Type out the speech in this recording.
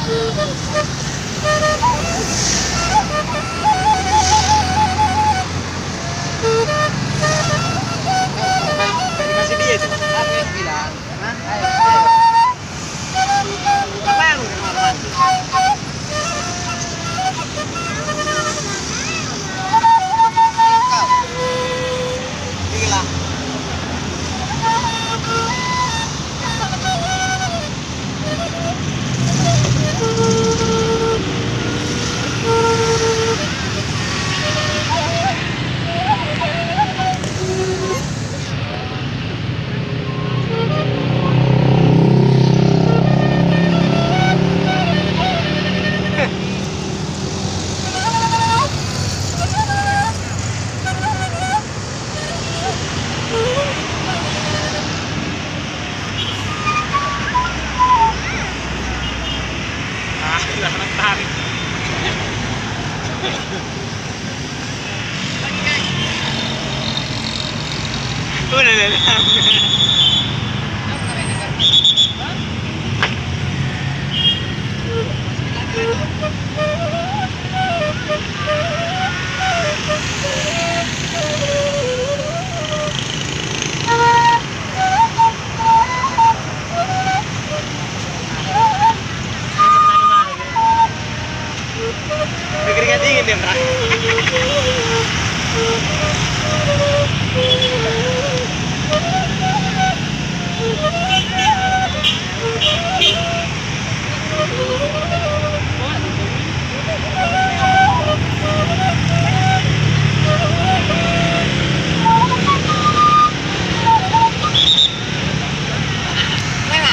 Dikasih dia itu. Aku yang bilang. Hah? Ayo, ayo. Apa yang udah kamar mandi? Kau. Gila. Ah, udah kena tarik. Udah, udah. Udah keringat dingin dia, Bra.